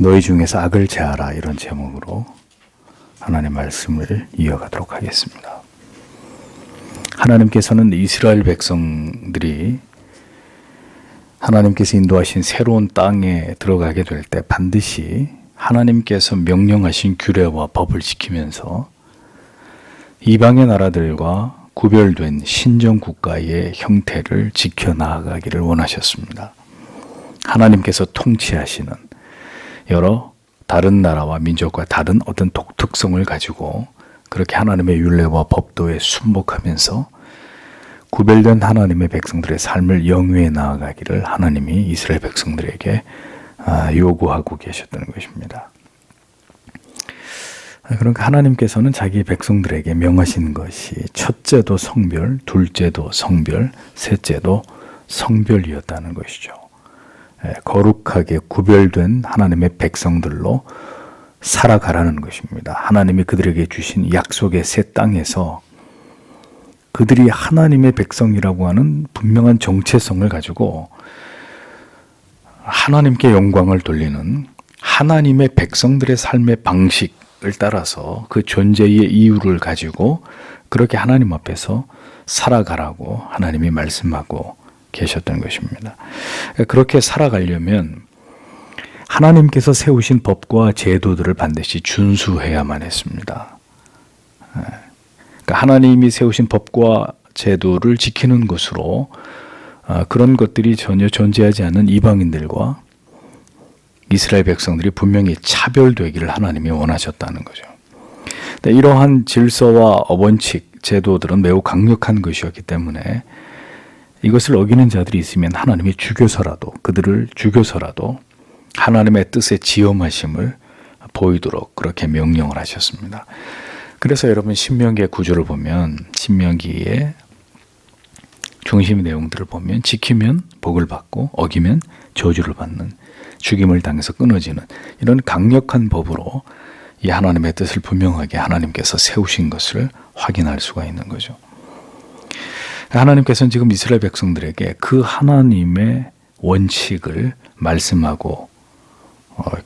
너희 중에서 악을 제하라, 이런 제목으로 하나님의 말씀을 이어가도록 하겠습니다. 하나님께서는 이스라엘 백성들이 하나님께서 인도하신 새로운 땅에 들어가게 될 때 반드시 하나님께서 명령하신 규례와 법을 지키면서 이방의 나라들과 구별된 신정국가의 형태를 지켜나가기를 원하셨습니다. 하나님께서 통치하시는 여러 다른 나라와 민족과 다른 어떤 독특성을 가지고 그렇게 하나님의 율례와 법도에 순복하면서 구별된 하나님의 백성들의 삶을 영위해 나아가기를 하나님이 이스라엘 백성들에게 요구하고 계셨다는 것입니다. 그러니까 하나님께서는 자기 백성들에게 명하신 것이 첫째도 성별, 둘째도 성별, 셋째도 성별이었다는 것이죠. 거룩하게 구별된 하나님의 백성들로 살아가라는 것입니다. 하나님이 그들에게 주신 약속의 새 땅에서 그들이 하나님의 백성이라고 하는 분명한 정체성을 가지고 하나님께 영광을 돌리는 하나님의 백성들의 삶의 방식을 따라서 그 존재의 이유를 가지고 그렇게 하나님 앞에서 살아가라고 하나님이 말씀하고 계셨던 것입니다. 그렇게 살아가려면 하나님께서 세우신 법과 제도들을 반드시 준수해야만 했습니다. 그러니까 하나님이 세우신 법과 제도를 지키는 것으로 그런 것들이 전혀 존재하지 않는 이방인들과 이스라엘 백성들이 분명히 차별되기를 하나님이 원하셨다는 거죠. 이러한 질서와 원칙, 제도들은 매우 강력한 것이었기 때문에 이것을 어기는 자들이 있으면 하나님이 그들을 죽여서라도 하나님의 뜻의 지엄하심을 보이도록 그렇게 명령을 하셨습니다. 그래서 여러분 신명기의 구조를 보면 신명기의 중심 내용들을 보면 지키면 복을 받고 어기면 저주를 받는, 죽임을 당해서 끊어지는 이런 강력한 법으로 이 하나님의 뜻을 분명하게 하나님께서 세우신 것을 확인할 수가 있는 거죠. 하나님께서는 지금 이스라엘 백성들에게 그 하나님의 원칙을 말씀하고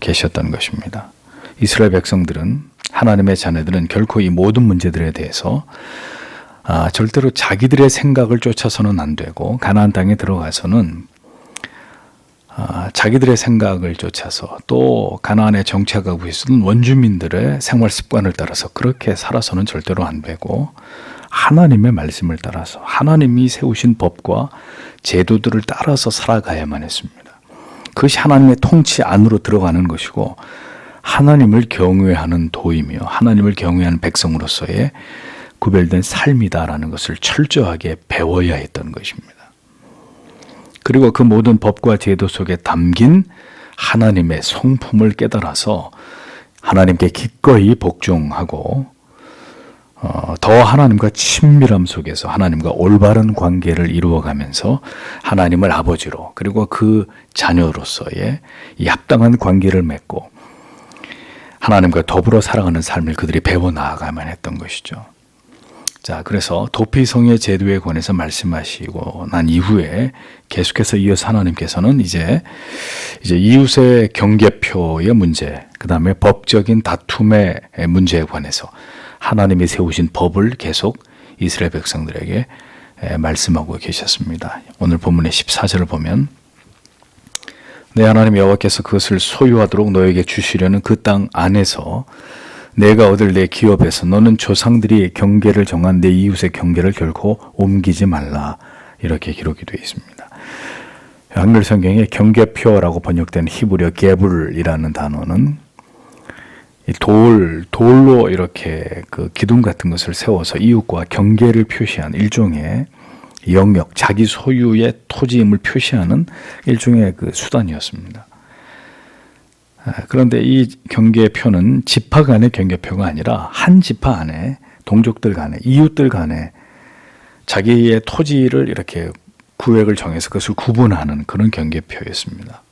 계셨던 것입니다. 이스라엘 백성들은, 하나님의 자녀들은 결코 이 모든 문제들에 대해서 절대로 자기들의 생각을 쫓아서는 안 되고 가나안 땅에 들어가서는 자기들의 생각을 쫓아서 또 가나안에 정착하고 있었던 원주민들의 생활 습관을 따라서 그렇게 살아서는 절대로 안 되고 하나님의 말씀을 따라서 하나님이 세우신 법과 제도들을 따라서 살아가야만 했습니다. 그것이 하나님의 통치 안으로 들어가는 것이고 하나님을 경외하는 도이며 하나님을 경외하는 백성으로서의 구별된 삶이다라는 것을 철저하게 배워야 했던 것입니다. 그리고 그 모든 법과 제도 속에 담긴 하나님의 성품을 깨달아서 하나님께 기꺼이 복종하고 더 하나님과 친밀함 속에서 하나님과 올바른 관계를 이루어가면서 하나님을 아버지로 그리고 그 자녀로서의 이 합당한 관계를 맺고 하나님과 더불어 살아가는 삶을 그들이 배워나가야만 했던 것이죠. 자, 그래서 도피성의 제도에 관해서 말씀하시고 난 이후에 계속해서 이어서 하나님께서는 이제 이웃의 경계표의 문제, 그 다음에 법적인 다툼의 문제에 관해서 하나님이 세우신 법을 계속 이스라엘 백성들에게 말씀하고 계셨습니다. 오늘 본문의 14절을 보면 내 하나님 여호와께서 그것을 소유하도록 너에게 주시려는 그 땅 안에서 내가 얻을 내 기업에서 너는 조상들이 경계를 정한 내 이웃의 경계를 결코 옮기지 말라, 이렇게 기록이 되어 있습니다. 한글 성경에 경계표라고 번역된 히브리어 게불이라는 단어는 돌로 이렇게 그 기둥 같은 것을 세워서 이웃과 경계를 표시한 일종의 영역, 자기 소유의 토지임을 표시하는 일종의 그 수단이었습니다. 그런데 이 경계표는 지파 간의 경계표가 아니라 한 지파 안에 동족들 간에 이웃들 간에 자기의 토지를 이렇게 구획을 정해서 그것을 구분하는 그런 경계표였습니다.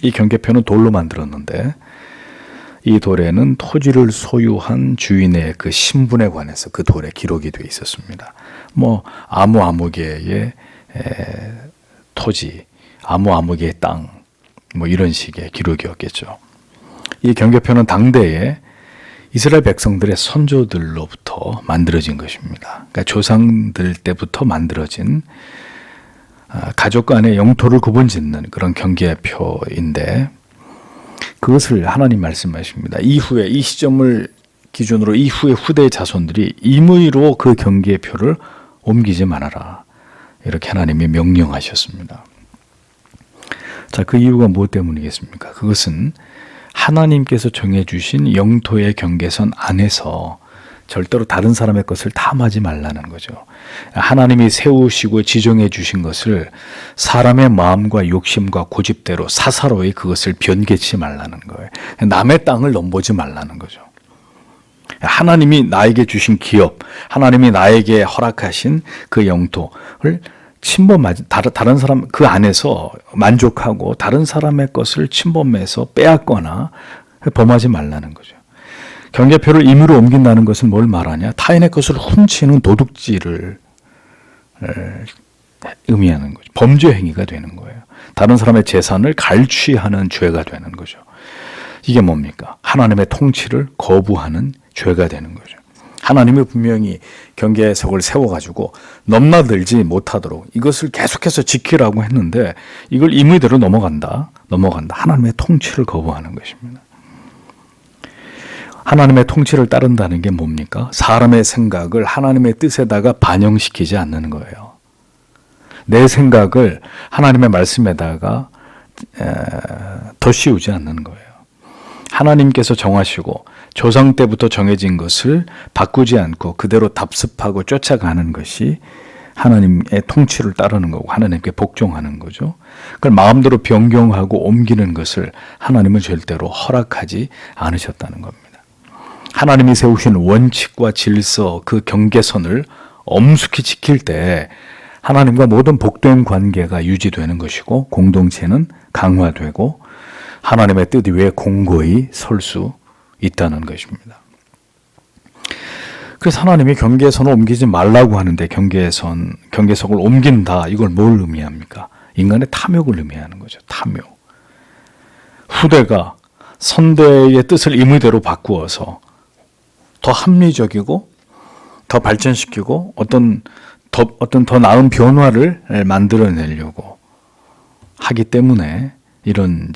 이 경계표는 돌로 만들었는데 이 돌에는 토지를 소유한 주인의 그 신분에 관해서 그 돌에 기록이 되어 있었습니다. 아무개의 토지, 아무개의 땅, 뭐 이런 식의 기록이었겠죠. 이 경계표는 당대에 이스라엘 백성들의 선조들로부터 만들어진 것입니다. 그러니까 조상들 때부터 만들어진 가족 간의 영토를 구분짓는 그런 경계표인데 그것을 하나님 말씀하십니다. 이후에 이 시점을 기준으로 이후에 후대의 자손들이 임의로 그 경계표를 옮기지 말아라. 이렇게 하나님이 명령하셨습니다. 자, 그 이유가 무엇 때문이겠습니까? 그것은 하나님께서 정해주신 영토의 경계선 안에서 절대로 다른 사람의 것을 탐하지 말라는 거죠. 하나님이 세우시고 지정해 주신 것을 사람의 마음과 욕심과 고집대로 사사로이 그것을 변개치 말라는 거예요. 남의 땅을 넘보지 말라는 거죠. 하나님이 나에게 주신 기업, 하나님이 나에게 허락하신 그 영토를 침범하지, 다른 사람 그 안에서 만족하고 다른 사람의 것을 침범해서 빼앗거나 범하지 말라는 거죠. 경계표를 임의로 옮긴다는 것은 뭘 말하냐? 타인의 것을 훔치는 도둑질을 의미하는 거죠. 범죄 행위가 되는 거예요. 다른 사람의 재산을 갈취하는 죄가 되는 거죠. 이게 뭡니까? 하나님의 통치를 거부하는 죄가 되는 거죠. 하나님이 분명히 경계석을 세워가지고 넘나들지 못하도록 이것을 계속해서 지키라고 했는데 이걸 임의대로 넘어간다. 하나님의 통치를 거부하는 것입니다. 하나님의 통치를 따른다는 게 뭡니까? 사람의 생각을 하나님의 뜻에다가 반영시키지 않는 거예요. 내 생각을 하나님의 말씀에다가 더 씌우지 않는 거예요. 하나님께서 정하시고 조상 때부터 정해진 것을 바꾸지 않고 그대로 답습하고 쫓아가는 것이 하나님의 통치를 따르는 거고 하나님께 복종하는 거죠. 그걸 마음대로 변경하고 옮기는 것을 하나님은 절대로 허락하지 않으셨다는 겁니다. 하나님이 세우신 원칙과 질서, 그 경계선을 엄숙히 지킬 때 하나님과 모든 복된 관계가 유지되는 것이고 공동체는 강화되고 하나님의 뜻 위에 공고히 설 수 있다는 것입니다. 그래서 하나님이 경계선을 옮기지 말라고 하는데 경계석을 옮긴다. 이걸 뭘 의미합니까? 인간의 탐욕을 의미하는 거죠. 탐욕. 후대가 선대의 뜻을 임의대로 바꾸어서 더 합리적이고 더 발전시키고 어떤 더 나은 변화를 만들어내려고 하기 때문에 이런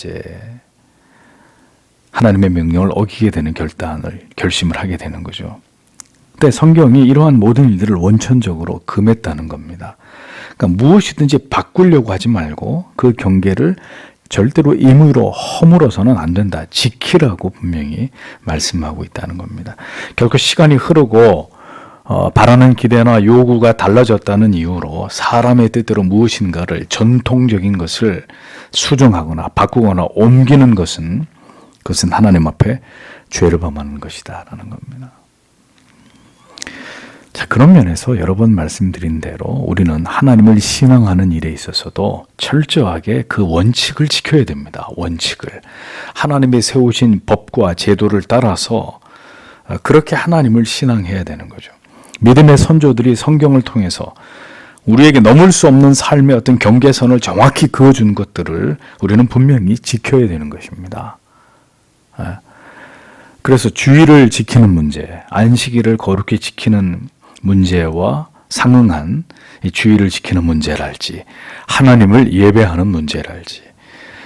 하나님의 명령을 어기게 되는 결심을 하게 되는 거죠. 근데 성경이 이러한 모든 일들을 원천적으로 금했다는 겁니다. 그러니까 무엇이든지 바꾸려고 하지 말고 그 경계를 절대로 임의로 허물어서는 안 된다. 지키라고 분명히 말씀하고 있다는 겁니다. 결코 시간이 흐르고 바라는 기대나 요구가 달라졌다는 이유로 사람의 뜻대로 무엇인가를 전통적인 것을 수정하거나 바꾸거나 옮기는 것은 그것은 하나님 앞에 죄를 범하는 것이다라는 겁니다. 자, 그런 면에서 여러 번 말씀드린 대로 우리는 하나님을 신앙하는 일에 있어서도 철저하게 그 원칙을 지켜야 됩니다. 원칙을. 하나님이 세우신 법과 제도를 따라서 그렇게 하나님을 신앙해야 되는 거죠. 믿음의 선조들이 성경을 통해서 우리에게 넘을 수 없는 삶의 어떤 경계선을 정확히 그어준 것들을 우리는 분명히 지켜야 되는 것입니다. 그래서 주의를 지키는 문제, 안식일을 거룩히 지키는 문제와 상응한 이 주의를 지키는 문제랄지, 하나님을 예배하는 문제랄지,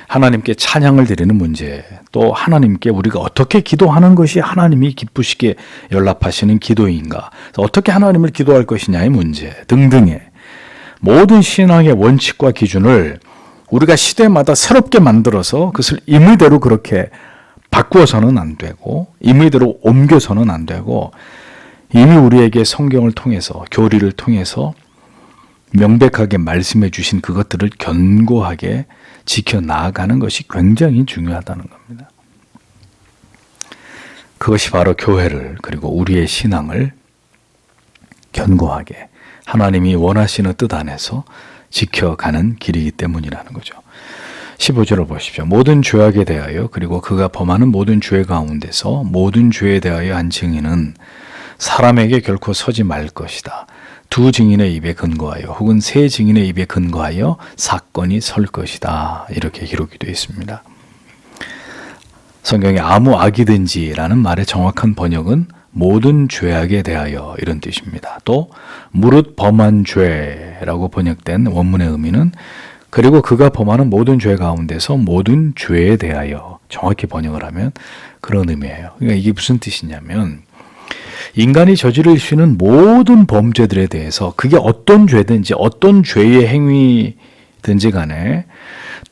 하나님께 찬양을 드리는 문제, 또 하나님께 우리가 어떻게 기도하는 것이 하나님이 기쁘시게 연락하시는 기도인가, 어떻게 하나님을 기도할 것이냐의 문제 등등의 모든 신앙의 원칙과 기준을 우리가 시대마다 새롭게 만들어서 그것을 임의대로 그렇게 바꾸어서는 안 되고 임의대로 옮겨서는 안 되고 이미 우리에게 성경을 통해서 교리를 통해서 명백하게 말씀해 주신 그것들을 견고하게 지켜나가는 것이 굉장히 중요하다는 겁니다. 그것이 바로 교회를 그리고 우리의 신앙을 견고하게 하나님이 원하시는 뜻 안에서 지켜가는 길이기 때문이라는 거죠. 15절을 보십시오. 모든 죄악에 대하여 그리고 그가 범하는 모든 죄 가운데서 모든 죄에 대하여 한 증인은 사람에게 결코 서지 말 것이다. 두 증인의 입에 근거하여 혹은 세 증인의 입에 근거하여 사건이 설 것이다. 이렇게 기록이 되어 있습니다. 성경에 아무 악이든지라는 말의 정확한 번역은 모든 죄악에 대하여 이런 뜻입니다. 또 무릇 범한 죄라고 번역된 원문의 의미는 그리고 그가 범하는 모든 죄 가운데서 모든 죄에 대하여 정확히 번역을 하면 그런 의미예요. 그러니까 이게 무슨 뜻이냐면 인간이 저지를 수 있는 모든 범죄들에 대해서 그게 어떤 죄든지 어떤 죄의 행위든지 간에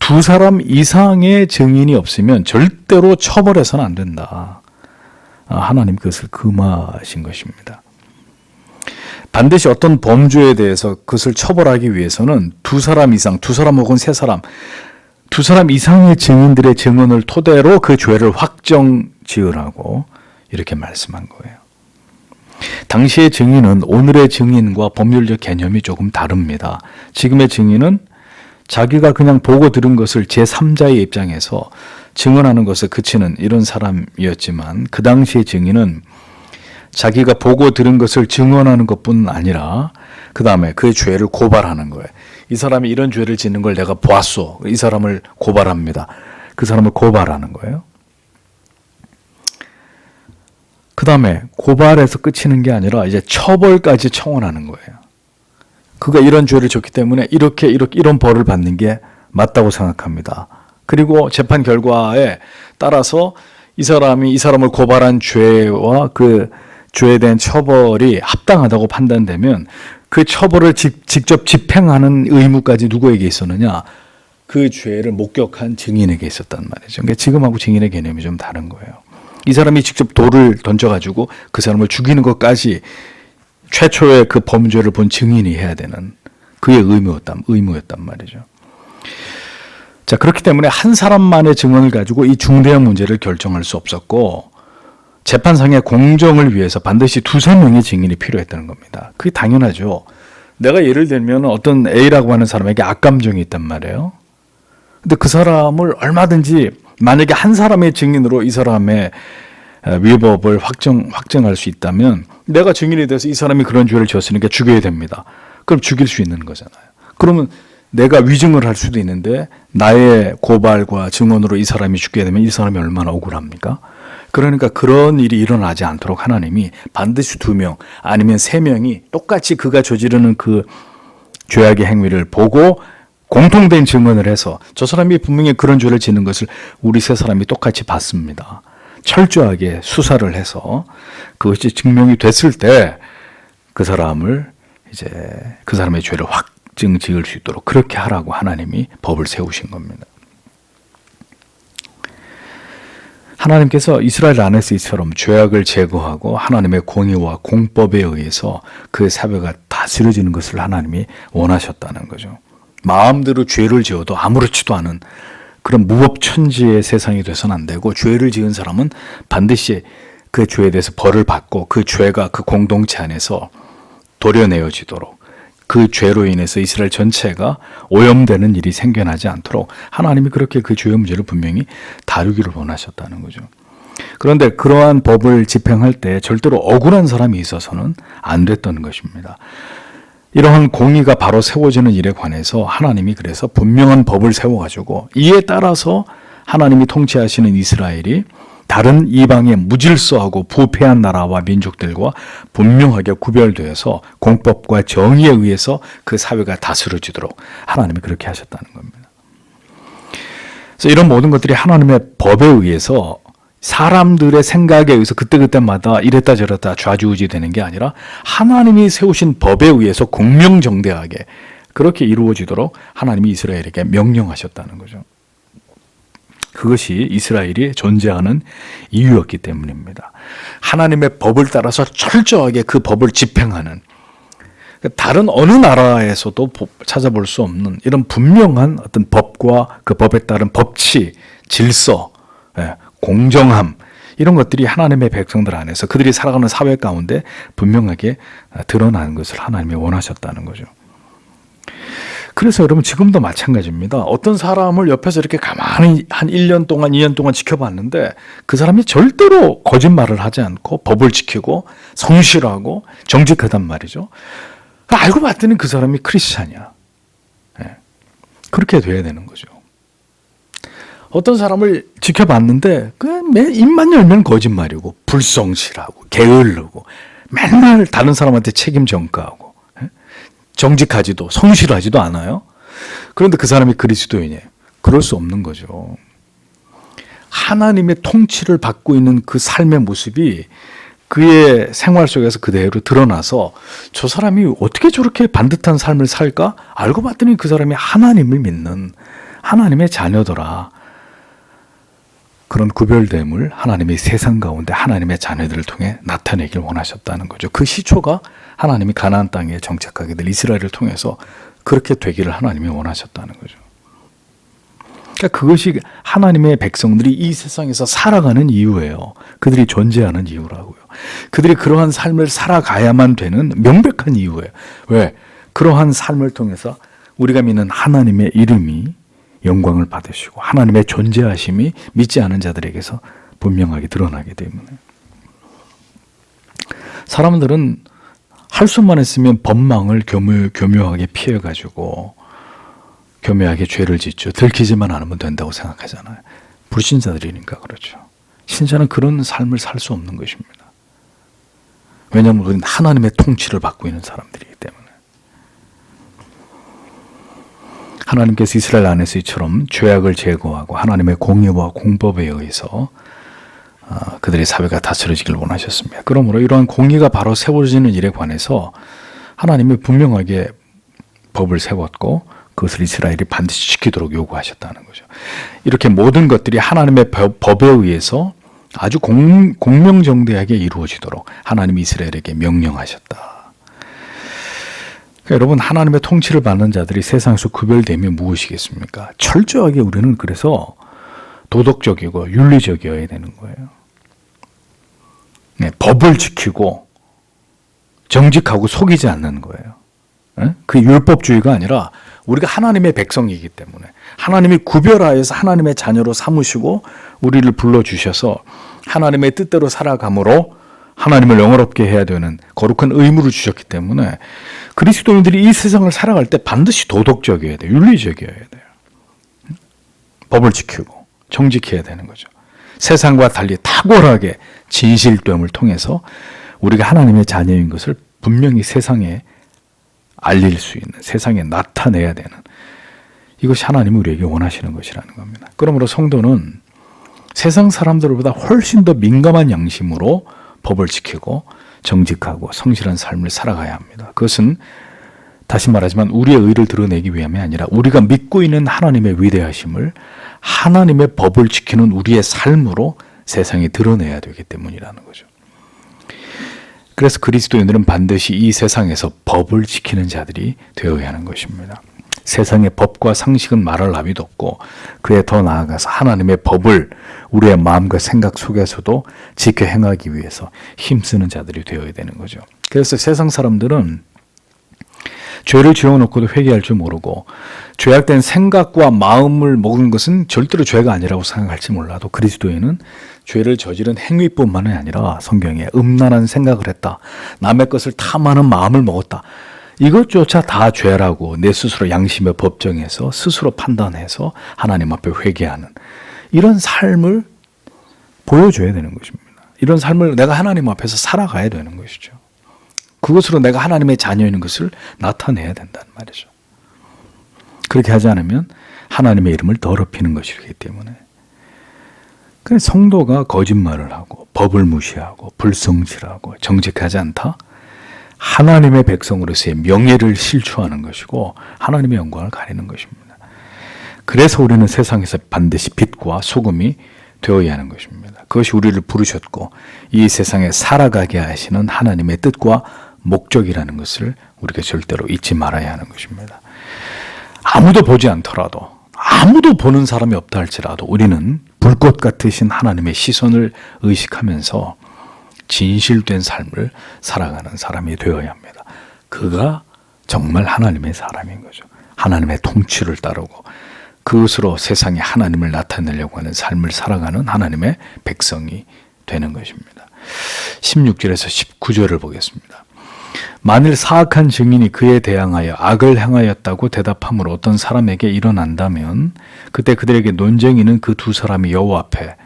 두 사람 이상의 증인이 없으면 절대로 처벌해서는 안 된다. 하나님 그것을 금하신 것입니다. 반드시 어떤 범죄에 대해서 그것을 처벌하기 위해서는 두 사람 이상, 두 사람 혹은 세 사람, 두 사람 이상의 증인들의 증언을 토대로 그 죄를 확정 지으라고 이렇게 말씀한 거예요. 당시의 증인은 오늘의 증인과 법률적 개념이 조금 다릅니다. 지금의 증인은 자기가 그냥 보고 들은 것을 제3자의 입장에서 증언하는 것에 그치는 이런 사람이었지만 그 당시의 증인은 자기가 보고 들은 것을 증언하는 것뿐 아니라 그 다음에 그 죄를 고발하는 거예요. 이 사람이 이런 죄를 짓는 걸 내가 보았소. 이 사람을 고발합니다. 그 사람을 고발하는 거예요. 그 다음에 고발해서 끝이는 게 아니라 이제 처벌까지 청원하는 거예요. 그가 이런 죄를 졌기 때문에 이런 벌을 받는 게 맞다고 생각합니다. 그리고 재판 결과에 따라서 이 사람을 고발한 죄와 그 죄에 대한 처벌이 합당하다고 판단되면 그 처벌을 직접 집행하는 의무까지 누구에게 있었느냐? 그 죄를 목격한 증인에게 있었단 말이죠. 그러니까 지금하고 증인의 개념이 좀 다른 거예요. 이 사람이 직접 돌을 던져가지고 그 사람을 죽이는 것까지 최초의 그 범죄를 본 증인이 해야 되는 그의 의무였단 말이죠. 자, 그렇기 때문에 한 사람만의 증언을 가지고 이 중대한 문제를 결정할 수 없었고 재판상의 공정을 위해서 반드시 두세 명의 증인이 필요했다는 겁니다. 그게 당연하죠. 내가 예를 들면 어떤 A라고 하는 사람에게 악감정이 있단 말이에요. 근데 그 사람을 얼마든지 만약에 한 사람의 증인으로 이 사람의 위법을 확정할 수 있다면 내가 증인이 돼서 이 사람이 그런 죄를 지었으니까 죽여야 됩니다. 그럼 죽일 수 있는 거잖아요. 그러면 내가 위증을 할 수도 있는데 나의 고발과 증언으로 이 사람이 죽게 되면 이 사람이 얼마나 억울합니까? 그러니까 그런 일이 일어나지 않도록 하나님이 반드시 2명 아니면 3명이 똑같이 그가 저지르는 그 죄악의 행위를 보고 공통된 증언을 해서 저 사람이 분명히 그런 죄를 짓는 것을 우리 세 사람이 똑같이 봤습니다. 철저하게 수사를 해서 그것이 증명이 됐을 때 그 사람을 이제 그 사람의 죄를 확증 지을 수 있도록 그렇게 하라고 하나님이 법을 세우신 겁니다. 하나님께서 이스라엘 안에서 이처럼 죄악을 제거하고 하나님의 공의와 공법에 의해서 그 사회가 다스려지는 것을 하나님이 원하셨다는 거죠. 마음대로 죄를 지어도 아무렇지도 않은 그런 무법천지의 세상이 돼서는 안 되고 죄를 지은 사람은 반드시 그 죄에 대해서 벌을 받고 그 죄가 그 공동체 안에서 도려내어지도록 그 죄로 인해서 이스라엘 전체가 오염되는 일이 생겨나지 않도록 하나님이 그렇게 그 죄의 문제를 분명히 다루기를 원하셨다는 거죠. 그런데 그러한 법을 집행할 때 절대로 억울한 사람이 있어서는 안 됐던 것입니다. 이러한 공의가 바로 세워지는 일에 관해서 하나님이 그래서 분명한 법을 세워가지고 이에 따라서 하나님이 통치하시는 이스라엘이 다른 이방의 무질서하고 부패한 나라와 민족들과 분명하게 구별되어서 공법과 정의에 의해서 그 사회가 다스려지도록 하나님이 그렇게 하셨다는 겁니다. 그래서 이런 모든 것들이 하나님의 법에 의해서 사람들의 생각에 의해서 그때그때마다 이랬다 저랬다 좌지우지 되는 게 아니라 하나님이 세우신 법에 의해서 공명정대하게 그렇게 이루어지도록 하나님이 이스라엘에게 명령하셨다는 거죠. 그것이 이스라엘이 존재하는 이유였기 때문입니다. 하나님의 법을 따라서 철저하게 그 법을 집행하는 다른 어느 나라에서도 찾아볼 수 없는 이런 분명한 어떤 법과 그 법에 따른 법치, 질서, 공정함 이런 것들이 하나님의 백성들 안에서 그들이 살아가는 사회 가운데 분명하게 드러나는 것을 하나님이 원하셨다는 거죠. 그래서 여러분 지금도 마찬가지입니다. 어떤 사람을 옆에서 이렇게 가만히 한 1년 동안 2년 동안 지켜봤는데 그 사람이 절대로 거짓말을 하지 않고 법을 지키고 성실하고 정직하단 말이죠. 알고 봤더니 그 사람이 크리스찬이야. 예. 그렇게 돼야 되는 거죠. 어떤 사람을 지켜봤는데 매 입만 열면 거짓말이고 불성실하고 게을르고 맨날 다른 사람한테 책임 전가하고 정직하지도 성실하지도 않아요. 그런데 그 사람이 그리스도인이에요. 그럴 수 없는 거죠. 하나님의 통치를 받고 있는 그 삶의 모습이 그의 생활 속에서 그대로 드러나서 저 사람이 어떻게 저렇게 반듯한 삶을 살까? 알고 봤더니 그 사람이 하나님을 믿는 하나님의 자녀더라. 그런 구별됨을 하나님이 세상 가운데 하나님의 자녀들을 통해 나타내길 원하셨다는 거죠. 그 시초가 하나님이 가나안 땅에 정착하게 될 이스라엘을 통해서 그렇게 되기를 하나님이 원하셨다는 거죠. 그러니까 그것이 하나님의 백성들이 이 세상에서 살아가는 이유예요. 그들이 존재하는 이유라고요. 그들이 그러한 삶을 살아가야만 되는 명백한 이유예요. 왜? 그러한 삶을 통해서 우리가 믿는 하나님의 이름이 영광을 받으시고 하나님의 존재하심이 믿지 않은 자들에게서 분명하게 드러나기 때문에. 사람들은 할 수만 있으면 법망을 교묘하게 피해가지고 교묘하게 죄를 짓죠. 들키지만 않으면 된다고 생각하잖아요. 불신자들이니까 그렇죠. 신자는 그런 삶을 살 수 없는 것입니다. 왜냐하면 우리는 하나님의 통치를 받고 있는 사람들이기 때문에. 하나님께서 이스라엘 안에서 이처럼 죄악을 제거하고 하나님의 공의와 공법에 의해서 그들의 사회가 다스려지길 원하셨습니다. 그러므로 이러한 공의가 바로 세워지는 일에 관해서 하나님이 분명하게 법을 세웠고 그것을 이스라엘이 반드시 지키도록 요구하셨다는 거죠. 이렇게 모든 것들이 하나님의 법에 의해서 아주 공명정대하게 이루어지도록 하나님이 이스라엘에게 명령하셨다. 그러니까 여러분, 하나님의 통치를 받는 자들이 세상에서 구별되면 무엇이겠습니까? 철저하게 우리는 그래서 도덕적이고 윤리적이어야 되는 거예요. 네, 법을 지키고 정직하고 속이지 않는 거예요. 네? 그 율법주의가 아니라 우리가 하나님의 백성이기 때문에 하나님이 구별하여서 하나님의 자녀로 삼으시고 우리를 불러주셔서 하나님의 뜻대로 살아감으로 하나님을 영화롭게 해야 되는 거룩한 의무를 주셨기 때문에 그리스도인들이 이 세상을 살아갈 때 반드시 도덕적이어야 돼요. 윤리적이어야 돼요. 법을 지키고 정직해야 되는 거죠. 세상과 달리 탁월하게 진실됨을 통해서 우리가 하나님의 자녀인 것을 분명히 세상에 알릴 수 있는, 세상에 나타내야 되는, 이것이 하나님이 우리에게 원하시는 것이라는 겁니다. 그러므로 성도는 세상 사람들보다 훨씬 더 민감한 양심으로 법을 지키고 정직하고 성실한 삶을 살아가야 합니다. 그것은 다시 말하지만 우리의 의를 드러내기 위함이 아니라 우리가 믿고 있는 하나님의 위대하심을 하나님의 법을 지키는 우리의 삶으로 세상에 드러내야 되기 때문이라는 거죠. 그래서 그리스도인들은 반드시 이 세상에서 법을 지키는 자들이 되어야 하는 것입니다. 세상의 법과 상식은 말할 나위도 없고 그에 더 나아가서 하나님의 법을 우리의 마음과 생각 속에서도 지켜 행하기 위해서 힘쓰는 자들이 되어야 되는 거죠. 그래서 세상 사람들은 죄를 지어놓고도 회개할 줄 모르고 죄악된 생각과 마음을 먹은 것은 절대로 죄가 아니라고 생각할지 몰라도 그리스도인은 죄를 저지른 행위뿐만이 아니라 성경에 음란한 생각을 했다, 남의 것을 탐하는 마음을 먹었다, 이것조차 다 죄라고 내 스스로 양심의 법정에서 스스로 판단해서 하나님 앞에 회개하는 이런 삶을 보여줘야 되는 것입니다. 이런 삶을 내가 하나님 앞에서 살아가야 되는 것이죠. 그것으로 내가 하나님의 자녀인 것을 나타내야 된다는 말이죠. 그렇게 하지 않으면 하나님의 이름을 더럽히는 것이기 때문에. 그래서 성도가 거짓말을 하고 법을 무시하고 불성실하고 정직하지 않다? 하나님의 백성으로서의 명예를 실추하는 것이고 하나님의 영광을 가리는 것입니다. 그래서 우리는 세상에서 반드시 빛과 소금이 되어야 하는 것입니다. 그것이 우리를 부르셨고 이 세상에 살아가게 하시는 하나님의 뜻과 목적이라는 것을 우리가 절대로 잊지 말아야 하는 것입니다. 아무도 보지 않더라도, 아무도 보는 사람이 없다 할지라도 우리는 불꽃 같으신 하나님의 시선을 의식하면서 진실된 삶을 살아가는 사람이 되어야 합니다. 그가 정말 하나님의 사람인 거죠. 하나님의 통치를 따르고 그것으로 세상에 하나님을 나타내려고 하는 삶을 살아가는 하나님의 백성이 되는 것입니다. 16절에서 19절을 보겠습니다. 만일 사악한 증인이 그에 대항하여 악을 행하였다고 대답함으로 어떤 사람에게 일어난다면 그때 그들에게 논쟁이는 그 두 사람이 여호와 앞에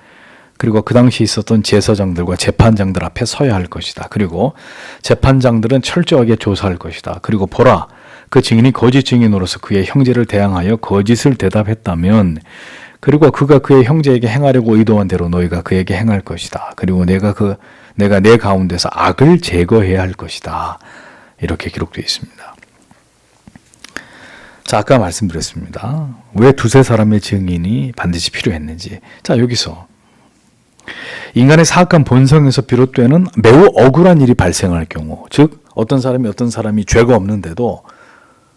그리고 그 당시 있었던 제사장들과 재판장들 앞에 서야 할 것이다. 그리고 재판장들은 철저하게 조사할 것이다. 그리고 보라, 그 증인이 거짓 증인으로서 그의 형제를 대항하여 거짓을 대답했다면 그리고 그가 그의 형제에게 행하려고 의도한 대로 너희가 그에게 행할 것이다. 그리고 내가 내 가운데서 악을 제거해야 할 것이다. 이렇게 기록되어 있습니다. 자, 아까 말씀드렸습니다. 왜 두세 사람의 증인이 반드시 필요했는지. 자, 여기서 인간의 사악한 본성에서 비롯되는 매우 억울한 일이 발생할 경우, 즉 어떤 사람이 죄가 없는데도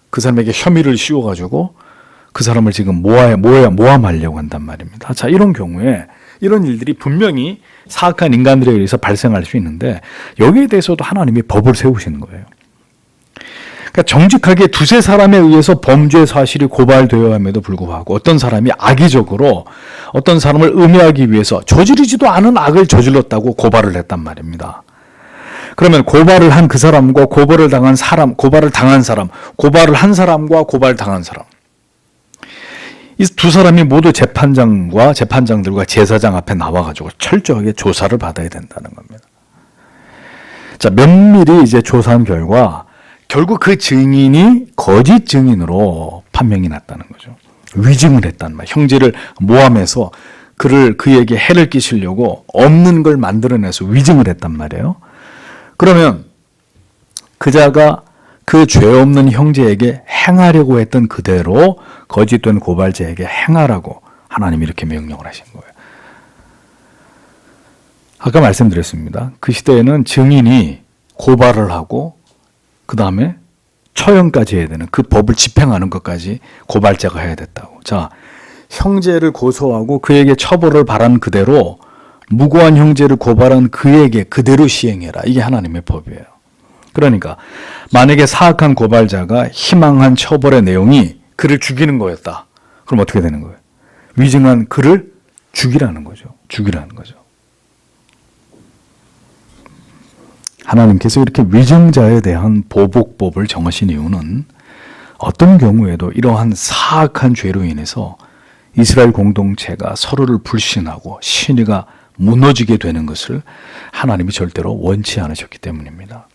그 사람에게 혐의를 씌워가지고 그 사람을 지금 모함하려고 한단 말입니다. 자, 이런 경우에 이런 일들이 분명히 사악한 인간들에 의해서 발생할 수 있는데 여기에 대해서도 하나님이 법을 세우시는 거예요. 그러니까 정직하게 두세 사람에 의해서 범죄 사실이 고발되어 함에도 불구하고 어떤 사람이 악의적으로 어떤 사람을 음해하기 위해서 저지르지도 않은 악을 저질렀다고 고발을 했단 말입니다. 그러면 고발을 한 그 사람과 고발을 당한 사람, 고발을 한 사람과 고발당한 사람, 이 두 사람이 모두 재판장들과 제사장 앞에 나와가지고 철저하게 조사를 받아야 된다는 겁니다. 자, 면밀히 이제 조사한 결과 결국 그 증인이 거짓 증인으로 판명이 났다는 거죠. 위증을 했단 말이에요. 형제를 모함해서 그에게 해를 끼치려고 없는 걸 만들어내서 위증을 했단 말이에요. 그러면 그자가 그 죄 없는 형제에게 행하려고 했던 그대로 거짓된 고발자에게 행하라고 하나님이 이렇게 명령을 하신 거예요. 아까 말씀드렸습니다. 그 시대에는 증인이 고발을 하고 그 다음에 처형까지 해야 되는 그 법을 집행하는 것까지 고발자가 해야 됐다고. 자, 형제를 고소하고 그에게 처벌을 바란 그대로 무고한 형제를 고발한 그에게 그대로 시행해라. 이게 하나님의 법이에요. 그러니까 만약에 사악한 고발자가 희망한 처벌의 내용이 그를 죽이는 거였다. 그럼 어떻게 되는 거예요? 위증한 그를 죽이라는 거죠. 하나님께서 이렇게 위증자에 대한 보복법을 정하신 이유는 어떤 경우에도 이러한 사악한 죄로 인해서 이스라엘 공동체가 서로를 불신하고 신의가 무너지게 되는 것을 하나님이 절대로 원치 않으셨기 때문입니다.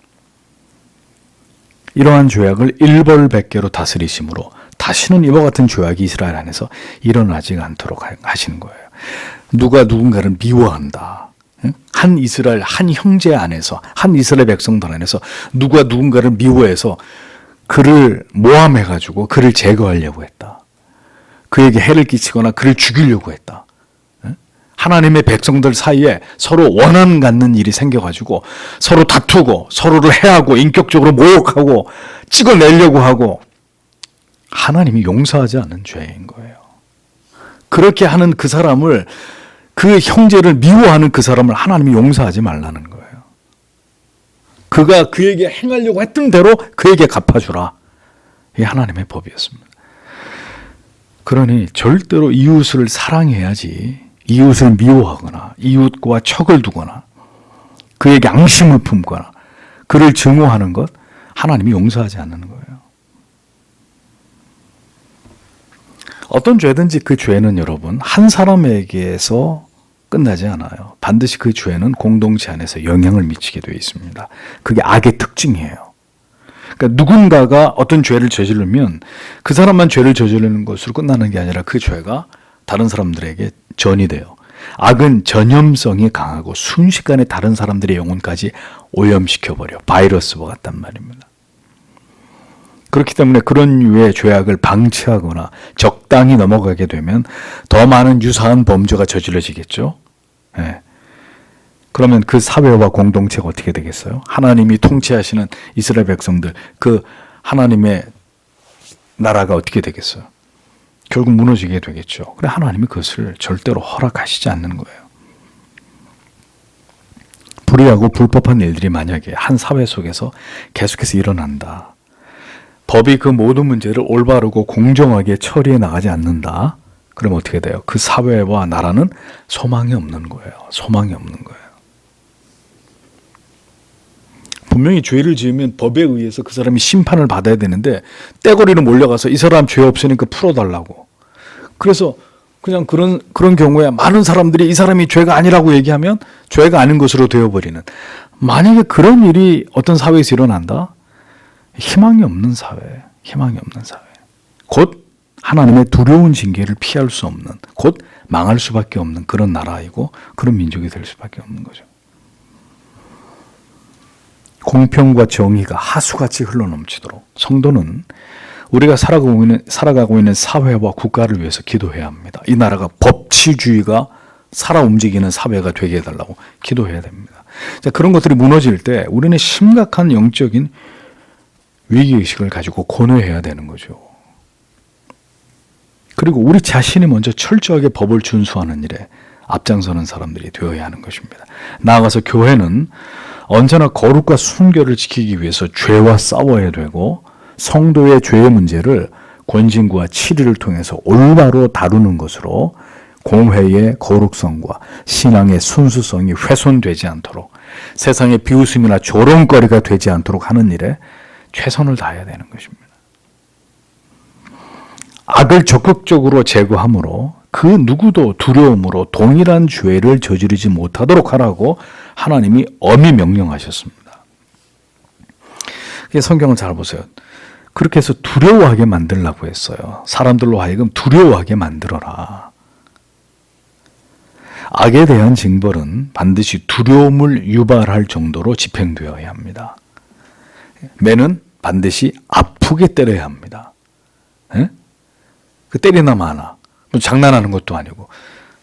이러한 죄악을 일벌백계로 다스리심으로 다시는 이와 같은 죄악이 이스라엘 안에서 일어나지 않도록 하시는 거예요. 누가 누군가를 미워한다. 한 형제 안에서, 한 이스라엘 백성들 안에서 누가 누군가를 미워해서 그를 모함해가지고 그를 제거하려고 했다. 그에게 해를 끼치거나 그를 죽이려고 했다. 하나님의 백성들 사이에 서로 원한 갖는 일이 생겨가지고 서로 다투고 서로를 해하고 인격적으로 모욕하고 찍어내려고 하고 하나님이 용서하지 않는 죄인 거예요. 그렇게 하는 그 사람을, 그 형제를 미워하는 그 사람을 하나님이 용서하지 말라는 거예요. 그가 그에게 행하려고 했던 대로 그에게 갚아주라. 이게 하나님의 법이었습니다. 그러니 절대로 이웃을 사랑해야지 이웃을 미워하거나 이웃과 척을 두거나 그에게 앙심을 품거나 그를 증오하는 것 하나님이 용서하지 않는 거예요. 어떤 죄든지 그 죄는 여러분 한 사람에게서 끝나지 않아요. 반드시 그 죄는 공동체 안에서 영향을 미치게 되어 있습니다. 그게 악의 특징이에요. 그러니까 누군가가 어떤 죄를 저지르면 그 사람만 죄를 저지르는 것으로 끝나는 게 아니라 그 죄가 다른 사람들에게 전이 돼요. 악은 전염성이 강하고 순식간에 다른 사람들의 영혼까지 오염시켜버려. 바이러스와 같단 말입니다. 그렇기 때문에 그런 류의 죄악을 방치하거나 적당히 넘어가게 되면 더 많은 유사한 범죄가 저질러지겠죠. 네. 그러면 그 사회와 공동체가 어떻게 되겠어요? 하나님이 통치하시는 이스라엘 백성들, 그 하나님의 나라가 어떻게 되겠어요? 결국 무너지게 되겠죠. 그래 하나님이 그것을 절대로 허락하시지 않는 거예요. 불의하고 불법한 일들이 만약에 한 사회 속에서 계속해서 일어난다. 법이 그 모든 문제를 올바르고 공정하게 처리해 나가지 않는다. 그럼 어떻게 돼요? 그 사회와 나라는 소망이 없는 거예요. 소망이 없는 거예요. 분명히 죄를 지으면 법에 의해서 그 사람이 심판을 받아야 되는데 떼거리로 몰려가서 이 사람 죄 없으니까 풀어달라고. 그래서 그냥 그런 경우에 많은 사람들이 이 사람이 죄가 아니라고 얘기하면 죄가 아닌 것으로 되어버리는. 만약에 그런 일이 어떤 사회에서 일어난다? 희망이 없는 사회. 곧 하나님의 두려운 징계를 피할 수 없는, 곧 망할 수밖에 없는 그런 나라이고 그런 민족이 될 수밖에 없는 거죠. 공평과 정의가 하수같이 흘러넘치도록 성도는 우리가 살아가고 있는 사회와 국가를 위해서 기도해야 합니다. 이 나라가 법치주의가 살아 움직이는 사회가 되게 해달라고 기도해야 됩니다. 자, 그런 것들이 무너질 때 우리는 심각한 영적인 위기의식을 가지고 고뇌해야 되는 거죠. 그리고 우리 자신이 먼저 철저하게 법을 준수하는 일에 앞장서는 사람들이 되어야 하는 것입니다. 나아가서 교회는 언제나 거룩과 순결을 지키기 위해서 죄와 싸워야 되고 성도의 죄의 문제를 권징구와 치리를 통해서 올바로 다루는 것으로 공회의 거룩성과 신앙의 순수성이 훼손되지 않도록 세상의 비웃음이나 조롱거리가 되지 않도록 하는 일에 최선을 다해야 되는 것입니다. 악을 적극적으로 제거함으로 그 누구도 두려움으로 동일한 죄를 저지르지 못하도록 하라고 하나님이 엄히 명령하셨습니다. 성경을 잘 보세요. 그렇게 해서 두려워하게 만들라고 했어요. 사람들로 하여금 두려워하게 만들어라. 악에 대한 징벌은 반드시 두려움을 유발할 정도로 집행되어야 합니다. 매는 반드시 아프게 때려야 합니다. 그 때리나 마나. 장난하는 것도 아니고.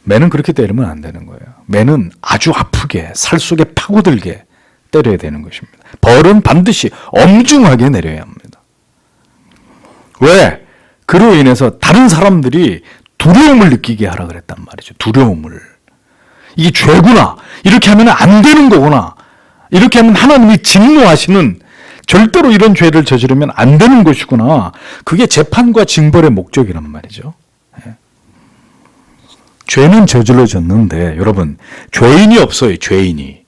매는 그렇게 때리면 안 되는 거예요. 매는 아주 아프게 살 속에 파고들게 때려야 되는 것입니다. 벌은 반드시 엄중하게 내려야 합니다. 왜? 그로 인해서 다른 사람들이 두려움을 느끼게 하라 그랬단 말이죠. 두려움을. 이게 죄구나. 이렇게 하면 안 되는 거구나. 이렇게 하면 하나님이 진노하시는, 절대로 이런 죄를 저지르면 안 되는 것이구나. 그게 재판과 징벌의 목적이란 말이죠. 죄는 저질러졌는데 여러분, 죄인이 없어요. 죄인이.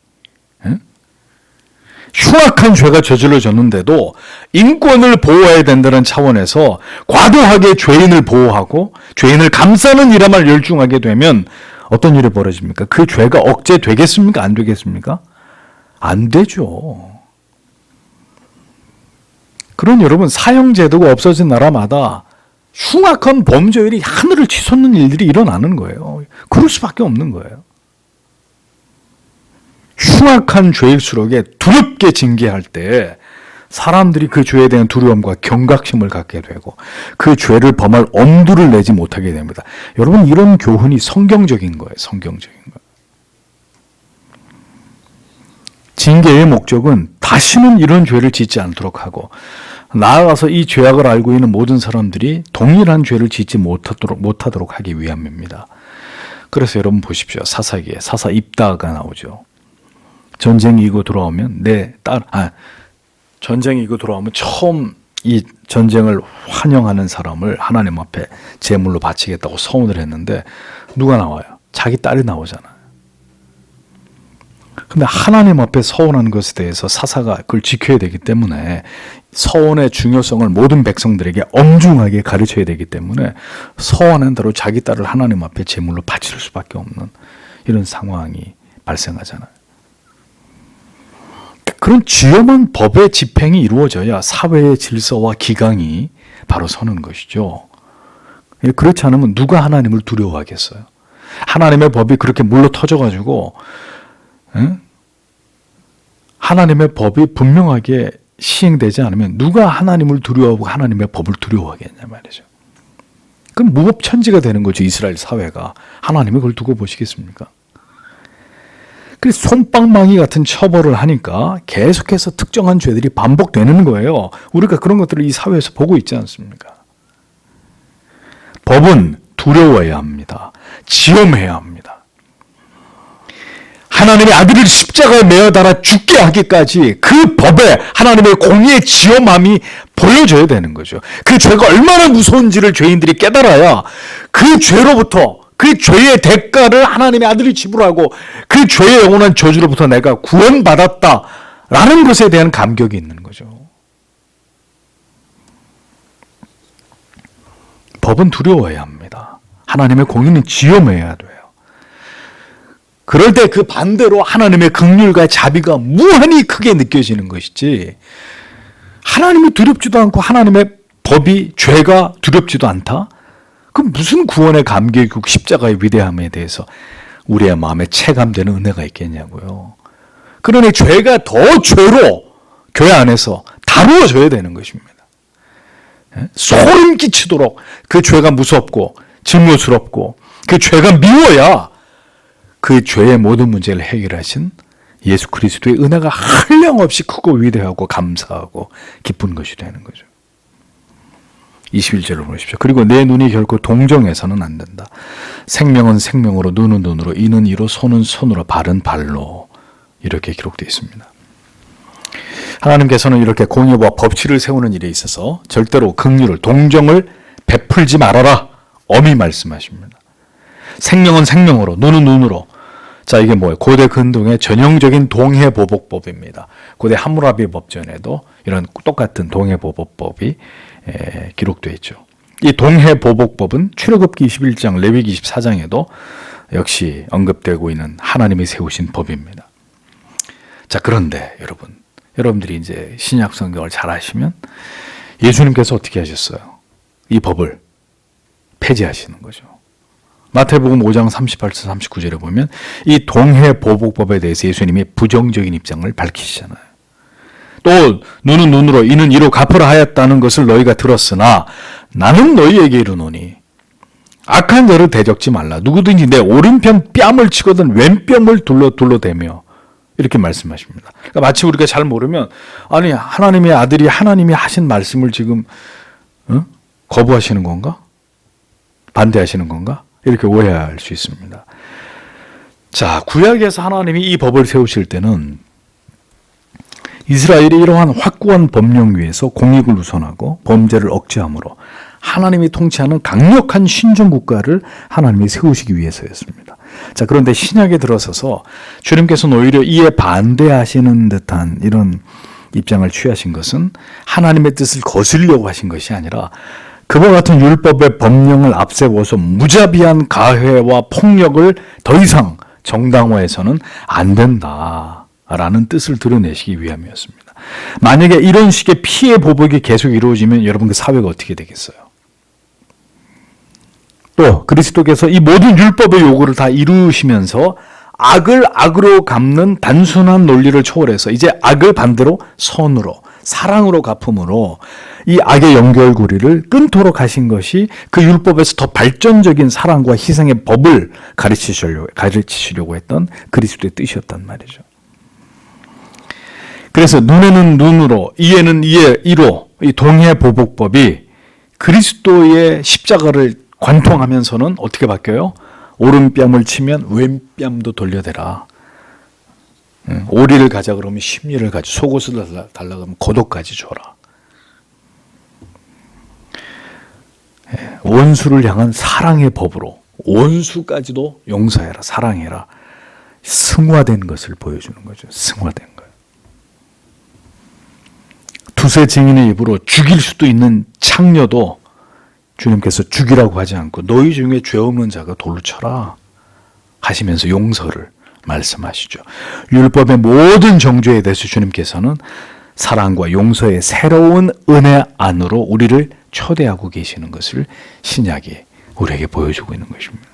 흉악한 죄가 저질러졌는데도 인권을 보호해야 된다는 차원에서 과도하게 죄인을 보호하고 죄인을 감싸는 일에만 열중하게 되면 어떤 일이 벌어집니까? 그 죄가 억제되겠습니까? 안 되겠습니까? 안 되죠. 그런 여러분, 사형제도가 없어진 나라마다 흉악한 범죄율이 하늘을 치솟는 일들이 일어나는 거예요. 그럴 수밖에 없는 거예요. 흉악한 죄일수록 두렵게 징계할 때 사람들이 그 죄에 대한 두려움과 경각심을 갖게 되고 그 죄를 범할 엄두를 내지 못하게 됩니다. 여러분, 이런 교훈이 성경적인 거예요. 성경적인 거예요. 징계의 목적은 다시는 이런 죄를 짓지 않도록 하고, 나아가서 이 죄악을 알고 있는 모든 사람들이 동일한 죄를 짓지 못하도록 하기 위함입니다. 그래서 여러분 보십시오. 사사기에 사사 입다가 나오죠. 전쟁이 이고 돌아오면 전쟁이 이고 돌아오면 처음 이 전쟁을 환영하는 사람을 하나님 앞에 제물로 바치겠다고 서원을 했는데 누가 나와요? 자기 딸이 나오잖아요. 근데 하나님 앞에 서원한 것에 대해서 사사가 그걸 지켜야 되기 때문에 서원의 중요성을 모든 백성들에게 엄중하게 가르쳐야 되기 때문에 서원한 대로 자기 딸을 하나님 앞에 제물로 바칠 수밖에 없는 이런 상황이 발생하잖아요. 그런 지엄한 법의 집행이 이루어져야 사회의 질서와 기강이 바로 서는 것이죠. 그렇지 않으면 누가 하나님을 두려워하겠어요? 하나님의 법이 그렇게 물러 터져가지고 하나님의 법이 분명하게 시행되지 않으면 누가 하나님을 두려워하고 하나님의 법을 두려워하겠냐 말이죠. 그럼 무법천지가 되는 거죠. 이스라엘 사회가. 하나님이 그걸 두고 보시겠습니까? 그래서 솜방망이 같은 처벌을 하니까 계속해서 특정한 죄들이 반복되는 거예요. 우리가 그런 것들을 이 사회에서 보고 있지 않습니까? 법은 두려워해야 합니다. 지엄해야 합니다. 하나님의 아들을 십자가에 매어 달아 죽게 하기까지 그 법에 하나님의 공의의 지엄함이 보여져야 되는 거죠. 그 죄가 얼마나 무서운지를 죄인들이 깨달아야 그 죄로부터, 그 죄의 대가를 하나님의 아들이 지불하고 그 죄의 영원한 저주로부터 내가 구원받았다 라는 것에 대한 감격이 있는 거죠. 법은 두려워해야 합니다. 하나님의 공의는 지엄해야 돼요. 그럴 때 그 반대로 하나님의 긍휼과 자비가 무한히 크게 느껴지는 것이지, 하나님이 두렵지도 않고 하나님의 법이, 죄가 두렵지도 않다? 그럼 무슨 구원의 감격이고 십자가의 위대함에 대해서 우리의 마음에 체감되는 은혜가 있겠냐고요. 그러니 죄가 더 죄로 교회 안에서 다루어져야 되는 것입니다. 소름 끼치도록 그 죄가 무섭고 증오스럽고 그 죄가 미워야 그 죄의 모든 문제를 해결하신 예수 그리스도의 은혜가 한량없이 크고 위대하고 감사하고 기쁜 것이 되는 거죠. 21절을 보십시오. 그리고 내 눈이 결코 동정해서는 안 된다. 생명은 생명으로, 눈은 눈으로, 이는 이로, 손은 손으로, 발은 발로, 이렇게 기록되어 있습니다. 하나님께서는 이렇게 공의와 법치를 세우는 일에 있어서 절대로 긍휼을, 동정을 베풀지 말아라, 엄히 말씀하십니다. 생명은 생명으로, 눈은 눈으로. 자, 이게 뭐예요? 고대 근동의 전형적인 동해보복법입니다. 고대 함무라비 법전에도 이런 똑같은 동해보복법이 기록되어 있죠. 이 동해보복법은 출애굽기 21장, 레위기 24장에도 역시 언급되고 있는 하나님이 세우신 법입니다. 자, 그런데 여러분들이 이제 신약 성경을 잘 아시면 예수님께서 어떻게 하셨어요? 이 법을 폐지하시는 거죠. 마태복음 5장 38절 39절에 보면 이 동해보복법에 대해서 예수님이 부정적인 입장을 밝히시잖아요. 또 눈은 눈으로, 이는 이로 갚으라 하였다는 것을 너희가 들었으나 나는 너희에게 이르노니 악한 자를 대적지 말라. 누구든지 내 오른편 뺨을 치거든 왼뺨을 둘러대며, 이렇게 말씀하십니다. 그러니까 마치 우리가 잘 모르면, 아니 하나님의 아들이 하나님이 하신 말씀을 지금 거부하시는 건가? 반대하시는 건가? 이렇게 오해할 수 있습니다. 자, 구약에서 하나님이 이 법을 세우실 때는 이스라엘이 이러한 확고한 법령 위에서 공익을 우선하고 범죄를 억제함으로 하나님이 통치하는 강력한 신정국가를 하나님이 세우시기 위해서였습니다. 자, 그런데 신약에 들어서서 주님께서는 오히려 이에 반대하시는 듯한 이런 입장을 취하신 것은 하나님의 뜻을 거스르려고 하신 것이 아니라 그와 같은 율법의 법령을 앞세워서 무자비한 가해와 폭력을 더 이상 정당화해서는 안 된다라는 뜻을 드러내시기 위함이었습니다. 만약에 이런 식의 피해 보복이 계속 이루어지면 여러분 그 사회가 어떻게 되겠어요? 또 그리스도께서 이 모든 율법의 요구를 다 이루시면서 악을 악으로 갚는 단순한 논리를 초월해서 이제 악을 반대로 선으로, 사랑으로 갚음으로 이 악의 연결고리를 끊도록 하신 것이 그 율법에서 더 발전적인 사랑과 희생의 법을 가르치시려고 했던 그리스도의 뜻이었단 말이죠. 그래서 눈에는 눈으로, 이에는 이로, 이 동해보복법이 그리스도의 십자가를 관통하면서는 어떻게 바뀌어요? 오른뺨을 치면 왼뺨도 돌려대라. 오리를 가자 그러면 심리를 가져, 속옷을 달라 그러면 겉옷까지 줘라. 원수를 향한 사랑의 법으로 원수까지도 용서해라, 사랑해라. 승화된 것을 보여주는 거죠. 승화된 거예요. 두세 증인의 입으로 죽일 수도 있는 창녀도 주님께서 죽이라고 하지 않고 너희 중에 죄 없는 자가 돌로 쳐라 하시면서 용서를 말씀하시죠. 율법의 모든 정죄에 대해서 주님께서는 사랑과 용서의 새로운 은혜 안으로 우리를 초대하고 계시는 것을 신약이 우리에게 보여주고 있는 것입니다.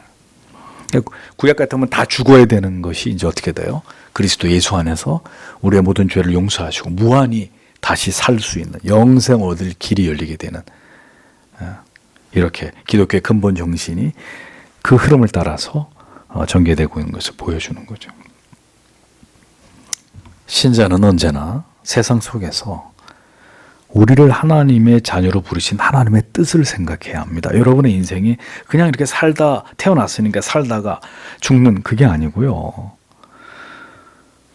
구약 같으면 다 죽어야 되는 것이 이제 어떻게 돼요? 그리스도 예수 안에서 우리의 모든 죄를 용서하시고 무한히 다시 살 수 있는 영생 얻을 길이 열리게 되는, 이렇게 기독교의 근본 정신이 그 흐름을 따라서 전개되고 있는 것을 보여주는 거죠. 신자는 언제나 세상 속에서 우리를 하나님의 자녀로 부르신 하나님의 뜻을 생각해야 합니다. 여러분의 인생이 그냥 이렇게 살다, 태어났으니까 살다가 죽는 그게 아니고요.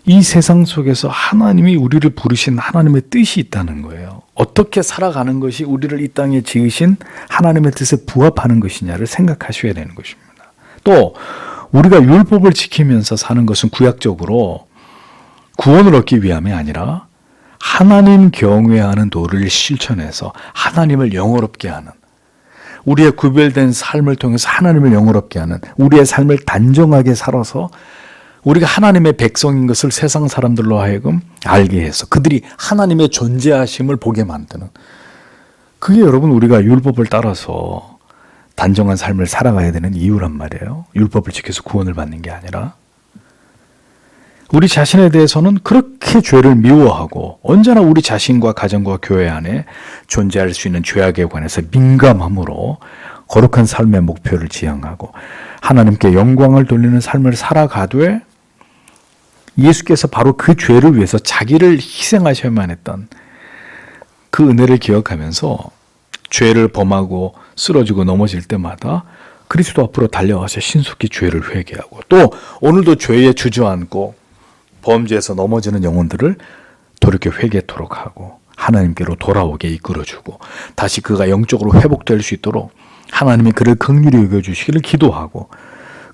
이 세상 속에서 하나님이 우리를 부르신 하나님의 뜻이 있다는 거예요. 어떻게 살아가는 것이 우리를 이 땅에 지으신 하나님의 뜻에 부합하는 것이냐를 생각하셔야 되는 것입니다. 또 우리가 율법을 지키면서 사는 것은 구약적으로 구원을 얻기 위함이 아니라 하나님 경외하는 도를 실천해서 하나님을 영화롭게 하는, 우리의 구별된 삶을 통해서 하나님을 영화롭게 하는, 우리의 삶을 단정하게 살아서 우리가 하나님의 백성인 것을 세상 사람들로 하여금 알게 해서 그들이 하나님의 존재하심을 보게 만드는, 그게 여러분 우리가 율법을 따라서 단정한 삶을 살아가야 되는 이유란 말이에요. 율법을 지켜서 구원을 받는 게 아니라. 우리 자신에 대해서는 그렇게 죄를 미워하고 언제나 우리 자신과 가정과 교회 안에 존재할 수 있는 죄악에 관해서 민감함으로 거룩한 삶의 목표를 지향하고 하나님께 영광을 돌리는 삶을 살아가되, 예수께서 바로 그 죄를 위해서 자기를 희생하셔야만 했던 그 은혜를 기억하면서 죄를 범하고 쓰러지고 넘어질 때마다 그리스도 앞으로 달려가서 신속히 죄를 회개하고, 또 오늘도 죄에 주저앉고 범죄에서 넘어지는 영혼들을 돌이켜 회개토록 하고 하나님께로 돌아오게 이끌어주고, 다시 그가 영적으로 회복될 수 있도록 하나님이 그를 긍휼히 여겨주시기를 기도하고,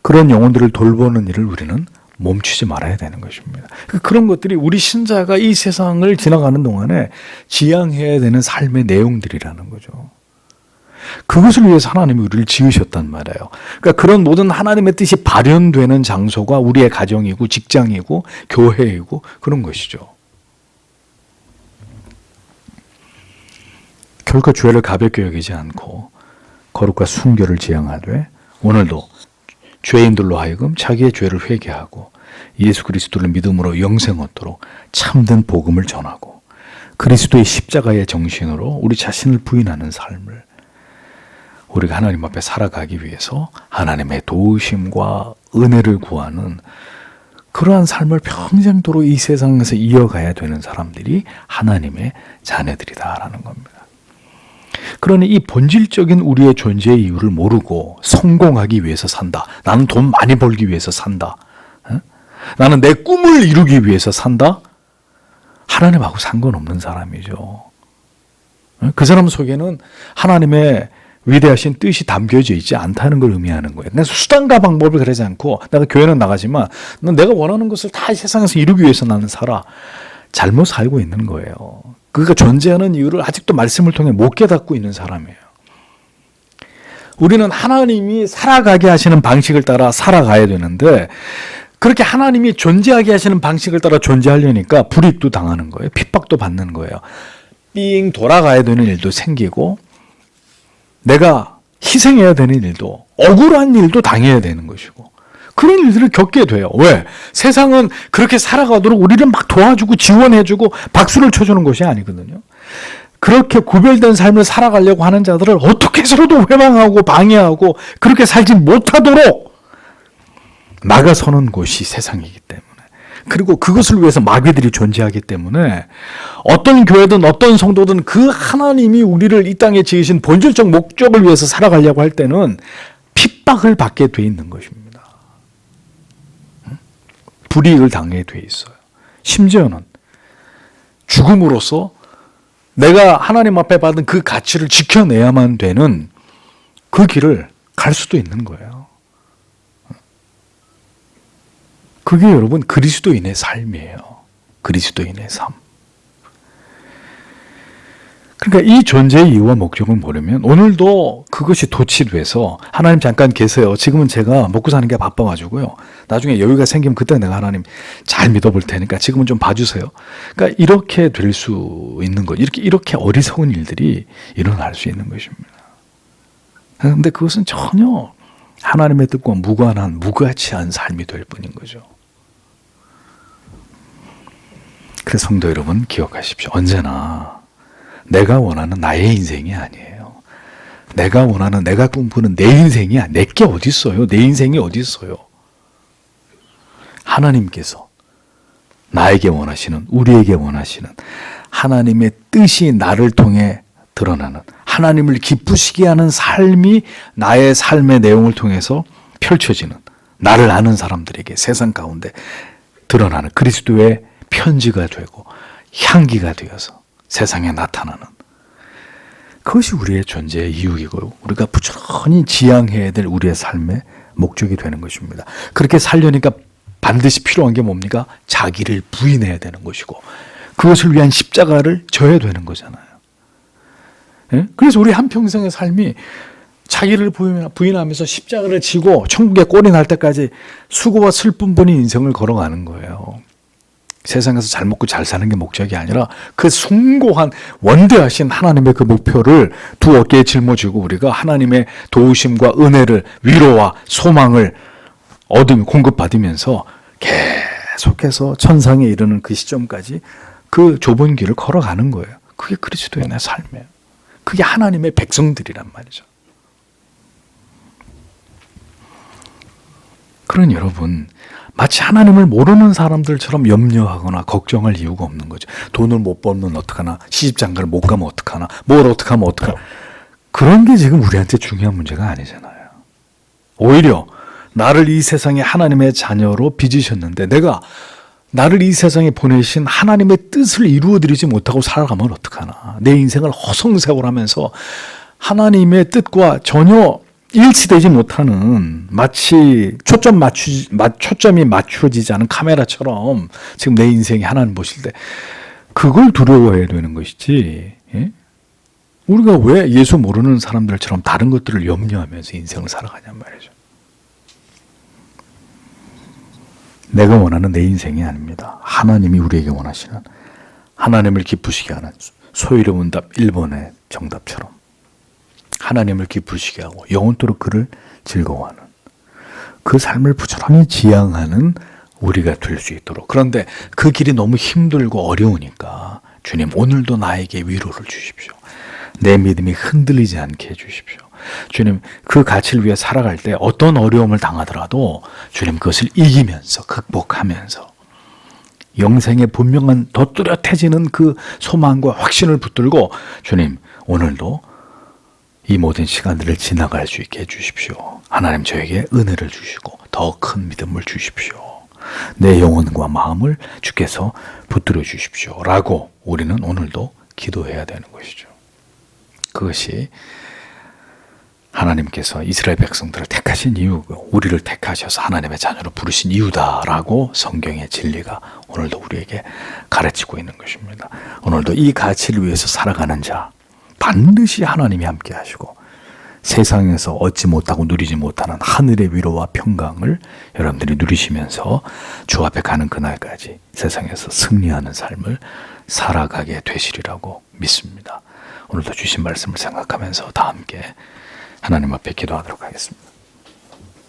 그런 영혼들을 돌보는 일을 우리는 멈추지 말아야 되는 것입니다. 그런 것들이 우리 신자가 이 세상을 지나가는 동안에 지향해야 되는 삶의 내용들이라는 거죠. 그것을 위해서 하나님이 우리를 지으셨단 말이에요. 그러니까 그런 모든 하나님의 뜻이 발현되는 장소가 우리의 가정이고 직장이고 교회이고 그런 것이죠. 결코 죄를 가볍게 여기지 않고 거룩과 순결을 지향하되, 오늘도 죄인들로 하여금 자기의 죄를 회개하고 예수 그리스도를 믿음으로 영생 얻도록 참된 복음을 전하고 그리스도의 십자가의 정신으로 우리 자신을 부인하는 삶을 우리가 하나님 앞에 살아가기 위해서 하나님의 도우심과 은혜를 구하는 그러한 삶을 평생도록 이 세상에서 이어가야 되는 사람들이 하나님의 자녀들이다라는 겁니다. 그러니 이 본질적인 우리의 존재의 이유를 모르고 성공하기 위해서 산다, 나는 돈 많이 벌기 위해서 산다, 나는 내 꿈을 이루기 위해서 산다, 하나님하고 상관없는 사람이죠. 그 사람 속에는 하나님의 위대하신 뜻이 담겨져 있지 않다는 걸 의미하는 거예요. 내가 수단과 방법을 그러지 않고, 내가 교회는 나가지만 내가 원하는 것을 다 세상에서 이루기 위해서 나는 살아. 잘못 살고 있는 거예요. 그가 존재하는 이유를 아직도 말씀을 통해 못 깨닫고 있는 사람이에요. 우리는 하나님이 살아가게 하시는 방식을 따라 살아가야 되는데, 그렇게 하나님이 존재하게 하시는 방식을 따라 존재하려니까 불이익도 당하는 거예요. 핍박도 받는 거예요. 삥 돌아가야 되는 일도 생기고, 내가 희생해야 되는 일도, 억울한 일도 당해야 되는 것이고, 그런 일들을 겪게 돼요. 왜? 세상은 그렇게 살아가도록 우리를 막 도와주고 지원해주고 박수를 쳐주는 것이 아니거든요. 그렇게 구별된 삶을 살아가려고 하는 자들을 어떻게 해서라도 회방하고 방해하고 그렇게 살지 못하도록 막아서는 곳이 세상이기 때문에, 그리고 그것을 위해서 마귀들이 존재하기 때문에 어떤 교회든 어떤 성도든 그 하나님이 우리를 이 땅에 지으신 본질적 목적을 위해서 살아가려고 할 때는 핍박을 받게 돼 있는 것입니다. 불이익을 당하게 돼 있어요. 심지어는 죽음으로써 내가 하나님 앞에 받은 그 가치를 지켜내야만 되는 그 길을 갈 수도 있는 거예요. 그게 여러분 그리스도인의 삶이에요. 그리스도인의 삶. 그러니까 이 존재의 이유와 목적을 모르면 오늘도 그것이 도취돼서, 하나님 잠깐 계세요, 지금은 제가 먹고 사는 게 바빠가지고요, 나중에 여유가 생기면 그때 내가 하나님 잘 믿어볼 테니까 지금은 좀 봐주세요. 그러니까 이렇게 될 수 있는 것, 이렇게 어리석은 일들이 일어날 수 있는 것입니다. 그런데 그것은 전혀 하나님의 뜻과 무관한, 무가치한 삶이 될 뿐인 거죠. 그래서 성도 여러분 기억하십시오. 언제나 내가 원하는 나의 인생이 아니에요. 내가 원하는, 내가 꿈꾸는 내 인생이 아니에요. 내게 어디 있어요? 내 인생이 어디 있어요? 하나님께서 나에게 원하시는, 우리에게 원하시는 하나님의 뜻이 나를 통해 드러나는, 하나님을 기쁘시게 하는 삶이 나의 삶의 내용을 통해서 펼쳐지는, 나를 아는 사람들에게 세상 가운데 드러나는 그리스도의 편지가 되고 향기가 되어서 세상에 나타나는, 그것이 우리의 존재의 이유이고 우리가 부지런히 지향해야 될 우리의 삶의 목적이 되는 것입니다. 그렇게 살려니까 반드시 필요한 게 뭡니까? 자기를 부인해야 되는 것이고 그것을 위한 십자가를 져야 되는 거잖아요. 예? 그래서 우리 한평생의 삶이 자기를 부인하면서 십자가를 지고 천국에 꼴이 날 때까지 수고와 슬픔뿐인 인생을 걸어가는 거예요. 세상에서 잘 먹고 잘 사는 게 목적이 아니라 그 숭고한 원대하신 하나님의 그 목표를 두 어깨에 짊어지고 우리가 하나님의 도우심과 은혜를 위로와 소망을 공급받으면서 계속해서 천상에 이르는 그 시점까지 그 좁은 길을 걸어가는 거예요. 그게 그리스도인의 삶이에요. 그게 하나님의 백성들이란 말이죠. 그러니 여러분, 마치 하나님을 모르는 사람들처럼 염려하거나 걱정할 이유가 없는 거죠. 돈을 못 벌면 어떡하나, 시집장가를 못 가면 어떡하나, 뭘 어떻게 하면 어떡하나. 그런 게 지금 우리한테 중요한 문제가 아니잖아요. 오히려 나를 이 세상에 하나님의 자녀로 빚으셨는데 내가 나를 이 세상에 보내신 하나님의 뜻을 이루어드리지 못하고 살아가면 어떡하나. 내 인생을 허송세월하면서 하나님의 뜻과 전혀 일치되지 못하는 마치 초점이 맞춰지지 않은 카메라처럼 지금 내 인생이 하나님 보실 때 그걸 두려워해야 되는 것이지. 예? 우리가 왜 예수 모르는 사람들처럼 다른 것들을 염려하면서 인생을 살아가냔 말이죠. 내가 원하는 내 인생이 아닙니다. 하나님이 우리에게 원하시는 하나님을 기쁘시게 하는 소위로 문답 1번의 정답처럼 하나님을 기쁘시게 하고 영원토록 그를 즐거워하는 그 삶을 부지런히 지향하는 우리가 될 수 있도록. 그런데 그 길이 너무 힘들고 어려우니까 주님 오늘도 나에게 위로를 주십시오. 내 믿음이 흔들리지 않게 해주십시오. 주님 그 가치를 위해 살아갈 때 어떤 어려움을 당하더라도 주님 그것을 이기면서 극복하면서 영생의 분명한 더 뚜렷해지는 그 소망과 확신을 붙들고 주님 오늘도 이 모든 시간들을 지나갈 수 있게 해주십시오. 하나님 저에게 은혜를 주시고 더 큰 믿음을 주십시오. 내 영혼과 마음을 주께서 붙들어 주십시오. 라고 우리는 오늘도 기도해야 되는 것이죠. 그것이 하나님께서 이스라엘 백성들을 택하신 이유고 우리를 택하셔서 하나님의 자녀로 부르신 이유다라고 성경의 진리가 오늘도 우리에게 가르치고 있는 것입니다. 오늘도 이 가치를 위해서 살아가는 자 반드시 하나님이 함께 하시고 세상에서 얻지 못하고 누리지 못하는 하늘의 위로와 평강을 여러분들이 누리시면서 주 앞에 가는 그날까지 세상에서 승리하는 삶을 살아가게 되시리라고 믿습니다. 오늘도 주신 말씀을 생각하면서 다 함께 하나님 앞에 기도하도록 하겠습니다.